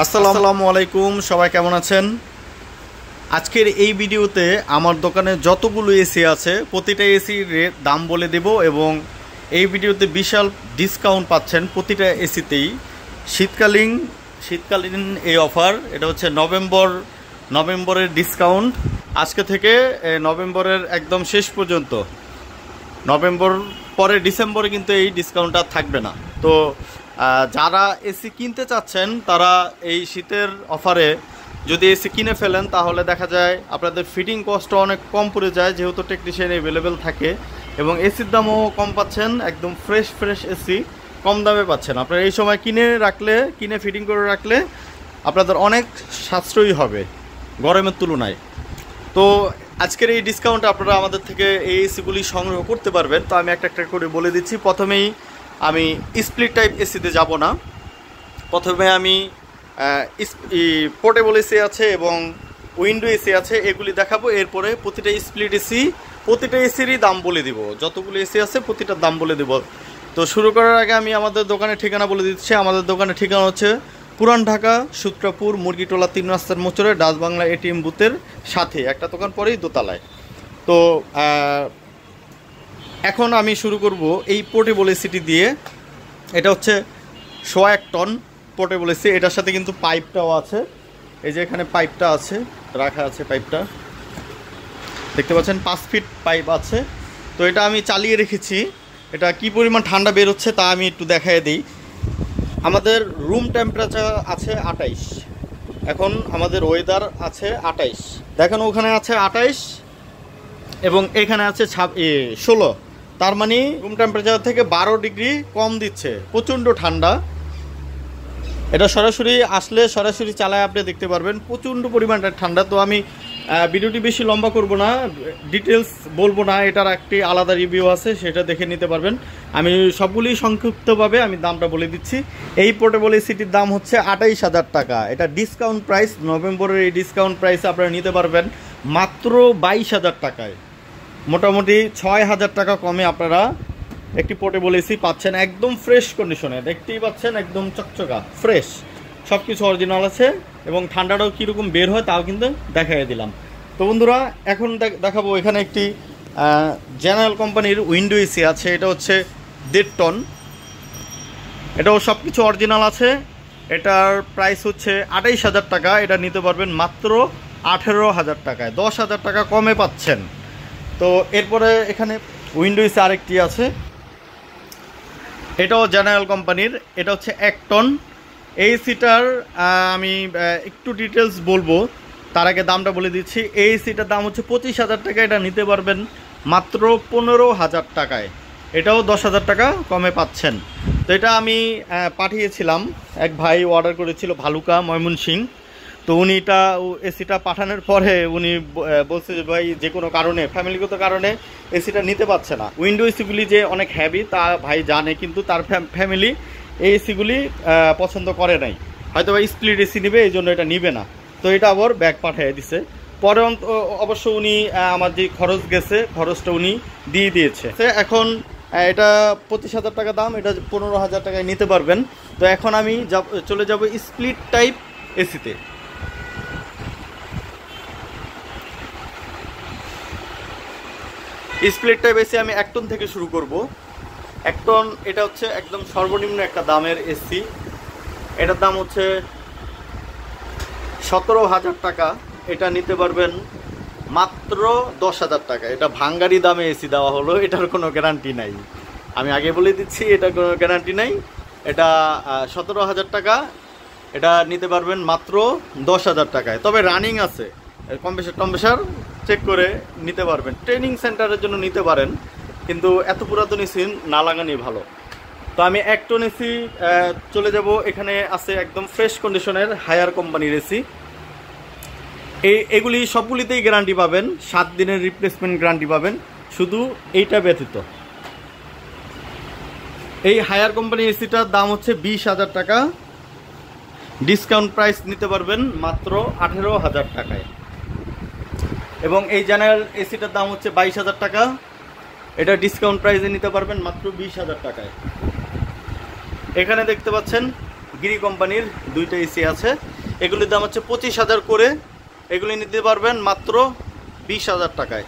আসসালামু আলাইকুম, সবাই কেমন আছেন? আজকের এই ভিডিওতে আমার দোকানে যতগুলো এসি আছে প্রতিটা এসির দাম বলে দেব এবং এই ভিডিওতে বিশাল ডিসকাউন্ট পাচ্ছেন প্রতিটা এসিতেই। শীতকালীন এই অফার, এটা হচ্ছে নভেম্বরের ডিসকাউন্ট। আজকে থেকে নভেম্বরের একদম শেষ পর্যন্ত, নভেম্বর পরে ডিসেম্বরে কিন্তু এই ডিসকাউন্টটা থাকবে না। তো যারা এসি কিনতে চাচ্ছেন তারা এই শীতের অফারে যদি এসি কিনে ফেলেন তাহলে দেখা যায় আপনাদের ফিটিং কস্ট অনেক কম পড়ে যায়, যেহেতু টেকনিশিয়ান অ্যাভেলেবেল থাকে এবং এসির দামও কম পাচ্ছেন। একদম ফ্রেশ এসি কম দামে পাচ্ছেন। আপনারা এই সময় কিনে ফিটিং করে রাখলে আপনাদের অনেক সাশ্রয়ী হবে গরমের তুলনায়। তো আজকের এই ডিসকাউন্টে আপনারা আমাদের থেকে এই এসিগুলি সংগ্রহ করতে পারবেন। তো আমি একটা করে বলে দিচ্ছি। প্রথমেই আমি স্প্লিট টাইপ এসিতে যাব না, প্রথমে আমি পোর্টেবল এসি আছে এবং উইন্ডো এসি আছে এগুলি দেখাবো। এরপরে প্রতিটা স্প্লিট এসি, প্রতিটা এসিরই দাম বলে দিব। যতগুলো এসি আছে প্রতিটার দাম বলে দেব। তো শুরু করার আগে আমি আমাদের দোকানের ঠিকানা বলে দিচ্ছি। আমাদের দোকানের ঠিকানা হচ্ছে পুরান ঢাকা সূত্রাপুর মুরগিটোলা 3 রাস্তার মোচরে ডাচ বাংলা এটিএম বুথের সাথে একটা দোকান, পরেই দোতলায়। তো এখন আমি শুরু করব এই পোর্টেবল এসিটি দিয়ে। এটা হচ্ছে 101 টন পোর্টেবল এসি। এটার সাথে কিন্তু পাইপটাও আছে, এই যে এখানে পাইপটা আছে, রাখা আছে পাইপটা দেখতে পাচ্ছেন, 5 ফিট পাইপ আছে। তো এটা আমি চালিয়ে রেখেছি। এটা কি পরিমাণ ঠান্ডা বের হচ্ছে তা আমি একটু দেখায় দিই। আমাদের রুম টেম্পারেচার আছে 28, এখন আমাদের ওয়েদার আছে 28, দেখেন ওখানে আছে 28 এবং এখানে আছে 16। তার মানে রুম টেম্পারেচার থেকে 12 ডিগ্রি কম দিচ্ছে, প্রচণ্ড ঠান্ডা। এটা সরাসরি আসলে সরাসরি চালায় আপনি দেখতে পারবেন প্রচণ্ড পরিমাণটা ঠান্ডা। তো আমি ভিডিওটি বেশি লম্বা করব না, ডিটেলস বলবো না, এটার একটি আলাদা রিভিউ আছে, সেটা দেখে নিতে পারবেন। আমি সবগুলি সংক্ষিপ্তভাবে আমি দামটা বলে দিচ্ছি। এই পোর্টেবল এসিটির দাম হচ্ছে 28,000 টাকা। এটা ডিসকাউন্ট প্রাইস, নভেম্বরের এই ডিসকাউন্ট প্রাইসে আপনারা নিতে পারবেন মাত্র 22,000 টাকায়। মোটামুটি 6,000 টাকা কমে আপনারা একটি পোর্টেবল এসি পাচ্ছেন, একদম ফ্রেশ কন্ডিশনে। দেখতেই পাচ্ছেন একদম চকচকা ফ্রেশ, সব কিছু অরিজিনাল আছে এবং ঠান্ডাটাও কীরকম বের হয় তাও কিন্তু দেখাই দিলাম। তো বন্ধুরা, এখন দেখাবো এখানে একটি জেনারেল কোম্পানির উইন্ডো এসি আছে। এটা হচ্ছে 1.5 টন, এটাও সব কিছু অরিজিনাল আছে। এটার প্রাইস হচ্ছে 28,000 টাকা। এটা নিতে পারবেন মাত্র 18,000 টাকায়, 10,000 টাকা কমে পাচ্ছেন। তো এরপরে এখানে উইন্ডো এসি আরেকটি আছে, এটাও জেনারেল কোম্পানির। এটা হচ্ছে 1 টন। এই সিটার আমি একটু ডিটেলস বলবো, তার আগে দামটা বলে দিচ্ছি। এই সিটার দাম হচ্ছে 25,000 টাকা। এটা নিতে পারবেন মাত্র 15,000 টাকায়, এটাও 10,000 টাকা কমে পাচ্ছেন। তো এটা আমি পাঠিয়েছিলাম, এক ভাই অর্ডার করেছিল ভালুকা ময়মনসিংহ। তো উনি এসিটা পাঠানোর পরে উনি বলছে যে ভাই যে কোনো কারণে, ফ্যামিলিগত কারণে এসিটা নিতে পারছে না। উইন্ডো এসিগুলি যে অনেক হ্যাভি তা ভাই জানে, কিন্তু তার ফ্যামিলি এই এসিগুলি পছন্দ করে নাই, হয়তো ভাই স্প্লিট এসি নেবে, এই জন্য এটা নিবে না। তো এটা আবার ব্যাগ পাঠিয়ে দিছে। পরে অবশ্য উনি আমার যে খরচ গেছে খরচটা উনি দিয়ে দিয়েছে। এখন এটা 25,000 টাকা দাম, এটা 15,000 টাকায় নিতে পারবেন। তো এখন আমি চলে যাব স্প্লিট টাইপ এসিতে। স্প্লিট টাইপ এসি আমি 1 টন থেকে শুরু করব। 1 টন এটা হচ্ছে একদম সর্বনিম্ন একটা দামের এসি। এটার দাম হচ্ছে 17,000 টাকা। এটা নিতে পারবেন মাত্র 10,000 টাকা। এটা ভাঙ্গারি দামে এসি দেওয়া হলো, এটার কোনো গ্যারান্টি নাই, আমি আগে বলে দিচ্ছি, এটার কোনো গ্যারান্টি নাই। এটা 17,000 টাকা। এটা নিতে পারবেন মাত্র 10,000 টাকায়। তবে রানিং আছে, কম্প্রেসার চেক করে নিতে পারবেন। ট্রেনিং সেন্টারের জন্য নিতে পারেন, কিন্তু এত পুরাতন এসি না লাগানোই ভালো। তো আমি 1 টন এসি চলে যাব। এখানে আছে একদম ফ্রেশ কন্ডিশনের হায়ার কোম্পানির এসি। এগুলি সবগুলিতেই গ্যারান্টি পাবেন, 7 দিনের রিপ্লেসমেন্ট গ্যারান্টি পাবেন, শুধু এইটা ব্যতীত। এই হায়ার কোম্পানি এসিটার দাম হচ্ছে 20,000 টাকা। ডিসকাউন্ট প্রাইস নিতে পারবেন মাত্র 18,000 টাকায়। এবং এই জেনারেল এসিটার দাম হচ্ছে 22,000 টাকা। এটা ডিসকাউন্ট প্রাইসে নিতে পারবেন মাত্র 20,000 টাকায়। এখানে দেখতে পাচ্ছেন গিরি কোম্পানির দুইটা এসি আছে, এগুলির দাম হচ্ছে 25,000 করে। এগুলি নিতে পারবেন মাত্র 20,000 টাকায়।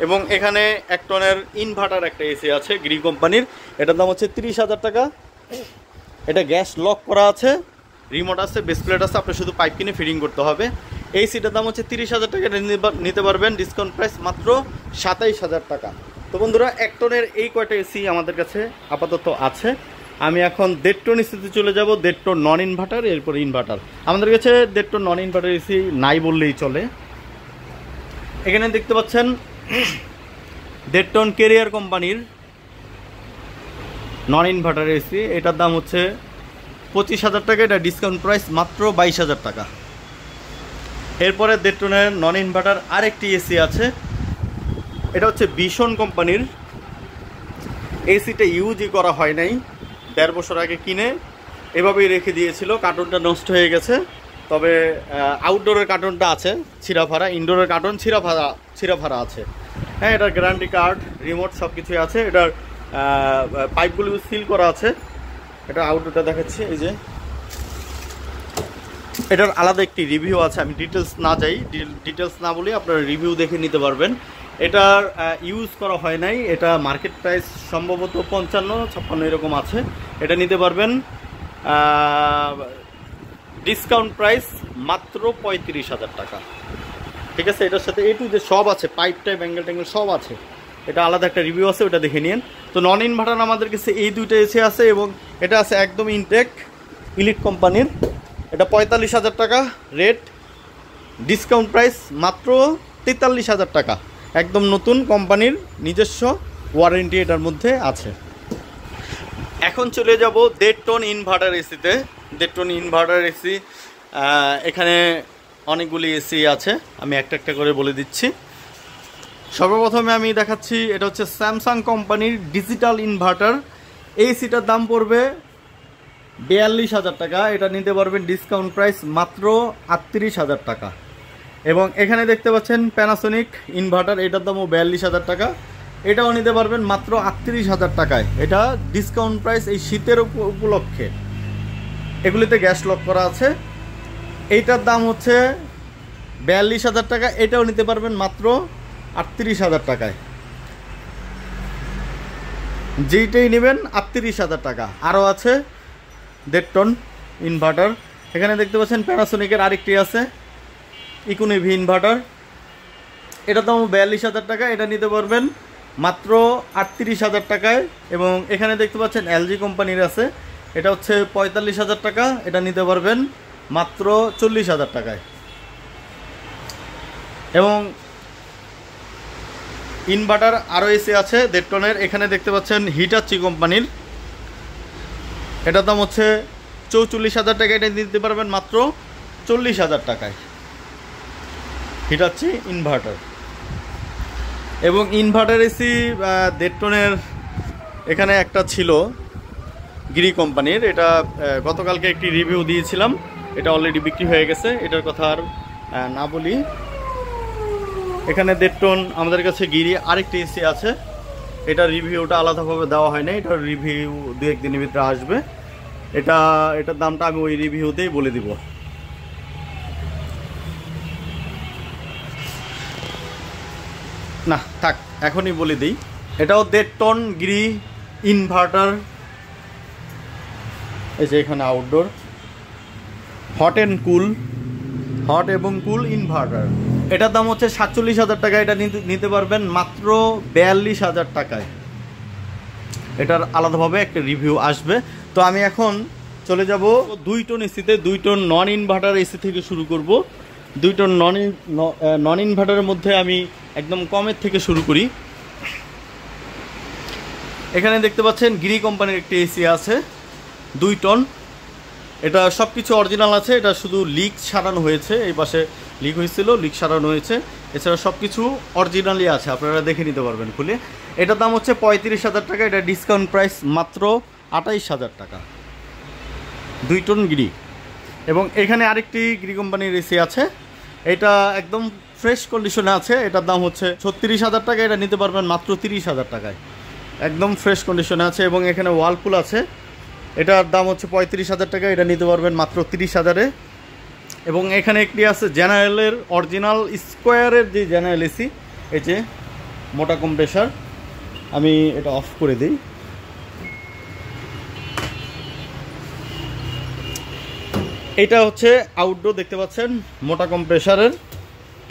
এবং এখানে 1 টনের ইনভার্টার একটা এসি আছে গিরি কোম্পানির, এটার দাম হচ্ছে 30,000 টাকা। এটা গ্যাস লক করা আছে, রিমোট আছে, বেস প্লেট আছে, আপনি শুধু পাইপ কিনে ফিটিং করতে হবে। এই সিটার দাম হচ্ছে 30,000 টাকা, নিতে পারবেন ডিসকাউন্ট প্রাইস মাত্র 27,000 টাকা। তো বন্ধুরা 1 টনের এই কয়টা এসি আমাদের কাছে আপাতত আছে। আমি এখন 1.5 টন এসিতে চলে যাব, 1.5 টন নন ইনভার্টার, এরপর ইনভার্টার। আমাদের কাছে 1.5 টন নন ইনভার্টার এসি নাই বললেই চলে। এখানে দেখতে পাচ্ছেন 1.5 টন কেরিয়ার কোম্পানির নন ইনভার্টার এসি, এটার দাম হচ্ছে 25,000 টাকা, এটা ডিসকাউন্ট প্রাইস মাত্র 22,000 টাকা। এরপরে 1.5 টনের নন ইনভার্টার আরেকটি এসি আছে, এটা হচ্ছে ভীষণ কোম্পানির। এসিটা ইউজই করা হয় নাই, 1.5 বছর আগে কিনে এভাবেই রেখে দিয়েছিল, কার্টুনটা নষ্ট হয়ে গেছে। তবে আউটডোরের কার্টুনটা আছে ছিঁড়াফাড়া, ইনডোরের কার্টুন ছিঁড়াফাড়া আছে। হ্যাঁ, এটার গ্যারান্টি কার্ড, রিমোট সব কিছুই আছে। এটার পাইপগুলো সিল করা আছে। এটা আউটডোরটা দেখাচ্ছি, এই যে এটার আলাদা একটি রিভিউ আছে, আমি ডিটেলস না বলি, আপনারা রিভিউ দেখে নিতে পারবেন। এটার ইউজ করা হয় নাই, এটা মার্কেট প্রাইস সম্ভবত 55-56 এরকম আছে। এটা নিতে পারবেন ডিসকাউন্ট প্রাইস মাত্র 35,000 টাকা। ঠিক আছে, এটার সাথে এটু যে সব আছে, পাইপ টাইপ অ্যাঙ্গেল ট্যাঙ্গেল সব আছে। এটা আলাদা একটা রিভিউ আছে, ওটা দেখে নিন। তো নন ইনভার্টার আমাদের কাছে এই দুইটা এসি আছে, এবং এটা আছে একদম ইনটেক ইলিট কোম্পানির। এটা 45,000 টাকা রেট, ডিসকাউন্ট প্রাইস মাত্র 43,000 টাকা। একদম নতুন কোম্পানির, নিজস্ব ওয়ারেন্টি এটার মধ্যে আছে। এখন চলে যাব 1.5 টন ইনভার্টার এসিতে। 1.5 টন ইনভার্টার এসি, এখানে অনেকগুলি এসি আছে, আমি একটা একটা করে বলে দিচ্ছি। সর্বপ্রথমে আমি দেখাচ্ছি, এটা হচ্ছে স্যামসাং কোম্পানির ডিজিটাল ইনভার্টার। এই সিটার দাম পড়বে 42,000 টাকা, এটা নিতে পারবেন ডিসকাউন্ট প্রাইস মাত্র 38,000 টাকা। এবং এখানে দেখতে পাচ্ছেন প্যানাসোনিক ইনভার্টার, এটার দামও 42,000 টাকা, এটাও নিতে পারবেন মাত্র 38,000 টাকায়। এটা ডিসকাউন্ট প্রাইস এই শীতের উপলক্ষে। এগুলিতে গ্যাস লক করা আছে, এইটার দাম হচ্ছে 42,000 টাকা, এটাও নিতে পারবেন মাত্র 38,000 টাকায়। যেইটাই নেবেন 38,000 টাকা। আরও আছে 1.5 টন ইনভার্টার, এখানে দেখতে পাচ্ছেন প্যানাসোনিকের আরেকটি আছে ইকোনমি ইনভার্টার, এটার দাম 42,000 টাকা, এটা নিতে পারবেন মাত্র 38,000 টাকায়। এবং এখানে দেখতে পাচ্ছেন এলজি কোম্পানির আছে, এটা হচ্ছে 45,000 টাকা, এটা নিতে পারবেন মাত্র 40,000 টাকায়। এবং ইনভার্টার আরও এসি আছে 1.5 টনের, এখানে দেখতে পাচ্ছেন হিটাচি কোম্পানির, এটার দাম হচ্ছে 44,000 টাকা, এটা নিতে পারবেন মাত্র 40,000 টাকায়। Hitachi inverter. এবং ইনভার্টার এসি 1.5 টনের এখানে একটা ছিল গিরি কোম্পানির, এটা গতকালকে একটি রিভিউ দিয়েছিলাম, এটা অলরেডি বিক্রি হয়ে গেছে, এটার কথা আর না বলি। এখানে 1.5 টন আমাদের কাছে গিরি আরেকটি এসি আছে, এটা রিভিউটা আলাদাভাবে দেওয়া হয় না, এটার রিভিউ 2-1 দিনের ভিতরে আসবে। এটার দামটা আমি ওই রিভিউতেই বলে দিব। না থাক, এখনই বলে দিই। এটাও 1.5 টন গিরি ইনভার্টার, এই যে এখানে আউটডোর হট এবং কুল ইনভার্টার, এটার দাম হচ্ছে 47,000 টাকা, এটা নিতে পারবেন মাত্র 42,000 টাকায়। এটার আলাদাভাবে একটা রিভিউ আসবে। তো আমি এখন চলে যাব 2 টন এসিতে। 2 টন নন ইনভার্টার এসি থেকে শুরু করব। 2 টন নন ইনভার্টারের মধ্যে আমি একদম কমের থেকে শুরু করি। এখানে দেখতে পাচ্ছেন গিরি কোম্পানির একটি এসি আছে 2 টন, এটা সব কিছু অরিজিনাল আছে, এটা শুধু লিক সারানো হয়েছে, এই পাশে লিক হয়েছিল, লিক সারানো হয়েছে, এছাড়া সব কিছু অরিজিনালি আছে, আপনারা দেখে নিতে পারবেন খুলে। এটার দাম হচ্ছে 35,000 টাকা, এটা ডিসকাউন্ট প্রাইস মাত্র 28,000 টাকা। 2 টন গিরি। এবং এখানে আরেকটি গিরি কোম্পানির এসি আছে, এটা একদম ফ্রেশ কন্ডিশনে আছে, এটার দাম হচ্ছে 36,000 টাকা, এটা নিতে পারবেন মাত্র 30,000 টাকায়। একদম ফ্রেশ কন্ডিশনে আছে। এবং এখানে ওয়ালপুল আছে, এটার দাম হচ্ছে 35,000 টাকা, এটা নিতে পারবেন মাত্র 30,000-এ। এবং এখানে একটি আছে জেনারেলের অরিজিনাল স্কোয়ারের যে জেনারেল এসি, এই যে মোটা কম্প্রেসার, আমি এটা অফ করে দিই। এটা হচ্ছে আউটডোর, দেখতে পাচ্ছেন মোটা কম্প্রেসারের।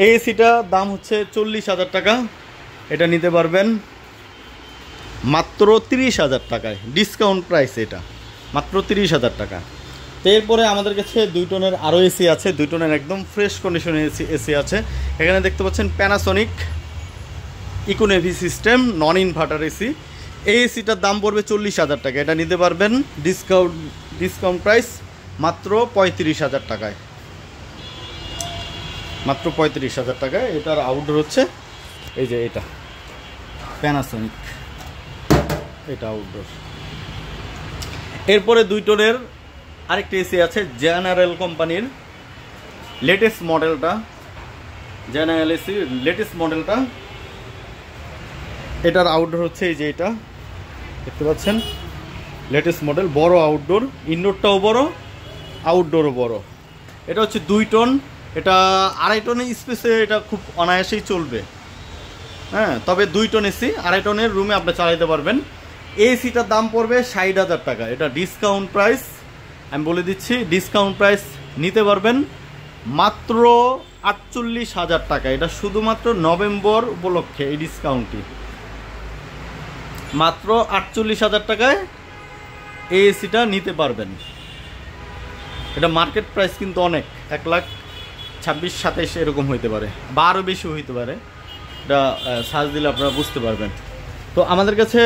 এই এসিটা দাম হচ্ছে 40,000 টাকা, এটা নিতে পারবেন মাত্র 30,000 টাকায়, ডিসকাউন্ট প্রাইস এটা মাত্র 30,000 টাকা। তো এরপরে আমাদের কাছে 2 টনের আরও এসি আছে, 2 টনের একদম ফ্রেশ কন্ডিশনের এসি আছে। এখানে দেখতে পাচ্ছেন Panasonic Econavi system non inverter AC. এই এসিটার দাম পড়বে 40,000 টাকা, এটা নিতে পারবেন ডিসকাউন্ট প্রাইস মাত্র 35,000 টাকায়, মাত্র 35,000 টাকায়। এটার আউটডোর হচ্ছে এই যে এটা প্যানাসোনিক, এটা আউটডোর। এরপরে 2 টনের আরেকটি এসি আছে জেনারেল কোম্পানির লেটেস্ট মডেলটা, জেনারেল এসি লেটেস্ট মডেলটা। এটার আউটডোর হচ্ছে এই যে এটা দেখতে পাচ্ছেন, লেটেস্ট মডেল, বড় আউটডোর, ইনডোরটাও বড়, আউটডোরও বড়। এটা হচ্ছে 2 টন, এটা 2.5 টনের স্পেসে এটা খুব অনায়াসেই চলবে। হ্যাঁ, তবে 2 টন এসি 2.5 টনের রুমে আপনি চালাতে পারবেন। এই এসিটার দাম পড়বে 60,000 টাকা, এটা ডিসকাউন্ট প্রাইস, আমি বলে দিচ্ছি ডিসকাউন্ট প্রাইস নিতে পারবেন মাত্র 48,000 টাকা। এটা শুধুমাত্র নভেম্বর উপলক্ষে এই ডিসকাউন্টটি, মাত্র 48,000 টাকায় এই এসিটা নিতে পারবেন। এটা মার্কেট প্রাইস কিন্তু অনেক, 1,26,000-27,000 এরকম হইতে পারে, বা আরও বেশি হইতে পারে, এটা সার্চ দিলে আপনারা বুঝতে পারবেন। তো আমাদের কাছে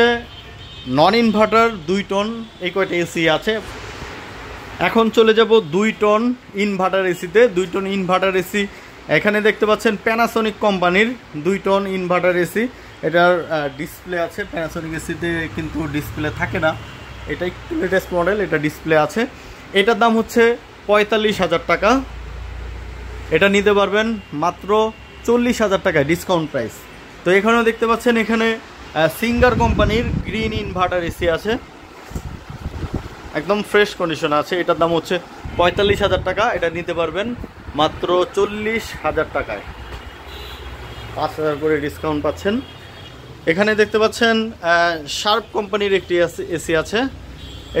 নন ইনভার্টার 2 টন এই কয়টা এসি আছে। এখন চলে যাব 2 টন ইনভার্টার এসিতে। 2 টন ইনভার্টার এসি এখানে দেখতে পাচ্ছেন প্যানাসোনিক কোম্পানির 2 টন ইনভার্টার এসি। এটার ডিসপ্লে আছে, প্যানাসোনিক এসিতে কিন্তু ডিসপ্লে থাকে না, এটা একটু লেটেস্ট মডেল, এটা ডিসপ্লে আছে। এটার দাম হচ্ছে 45,000 টাকা, এটা নিতে পারবেন মাত্র 40,000 টাকায়, ডিসকাউন্ট প্রাইস। তো এখানেও দেখতে পাচ্ছেন এখানে সিঙ্গার কোম্পানির গ্রিন ইনভার্টার এসি আছে, একদম ফ্রেশ কন্ডিশন আছে। এটার দাম হচ্ছে 45,000 টাকা, এটা নিতে পারবেন মাত্র 40,000 টাকায়, 5,000 করে ডিসকাউন্ট পাচ্ছেন। এখানে দেখতে পাচ্ছেন শার্প কোম্পানির একটি এসি আছে,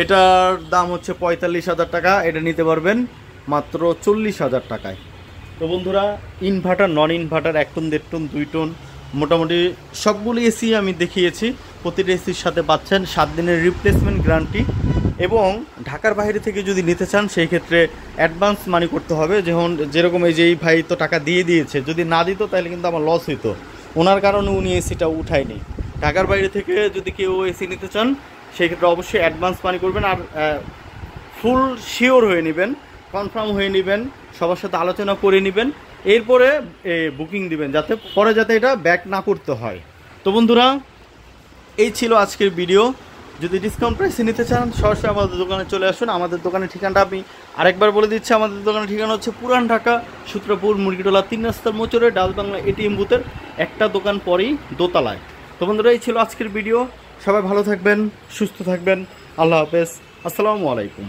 এটার দাম হচ্ছে 45,000 টাকা, এটা নিতে পারবেন মাত্র 40,000 টাকায়। তো বন্ধুরা, inverter non inverter 1 ton 1.5 ton 2 ton মোটামুটি সবগুলো এসি আমি দেখিয়েছি। প্রতিটা এসির সাথে পাচ্ছেন 7 দিনের রিপ্লেসমেন্ট গ্যারান্টি। এবং ঢাকার বাইরে থেকে যদি নিতে চান সেই ক্ষেত্রে অ্যাডভান্স মানি করতে হবে। যেরকম এই যে এই ভাই তো টাকা দিয়ে দিয়েছে, যদি না দিত তাহলে কিন্তু আমার লস হইতো, ওনার কারণে উনি এসিটা উঠায়নি। ঢাকার বাইরে থেকে যদি কেউ এসি নিতে চান সেই ক্ষেত্রে অবশ্যই অ্যাডভান্স মানি করবেন, আর ফুল শিওর হয়ে নেবেন, কনফার্ম হয়ে নেবেন, সবার সাথে আলোচনা করে নেবেন, এরপরে বুকিং দিবেন, যাতে এটা ব্যাক না করতে হয়। তো বন্ধুরা, এই ছিল আজকের ভিডিও। যদি ডিসকাউন্ট প্রাইসে নিতে চান সরাসরি আমাদের দোকানে চলে আসুন। আমাদের দোকানের ঠিকানাটা আমি আরেকবার বলে দিচ্ছি। আমাদের দোকানের ঠিকানা হচ্ছে পুরান ঢাকা সূত্রপুর মুরগিটোলা 3 রাস্তার মোচরে ডাল বাংলা এটিএম বুথের একটা দোকান পরেই দোতলায়। তো বন্ধুরা, এই ছিল আজকের ভিডিও। সবাই ভালো থাকবেন, সুস্থ থাকবেন, আল্লাহ হাফেজ, আসসালামু আলাইকুম।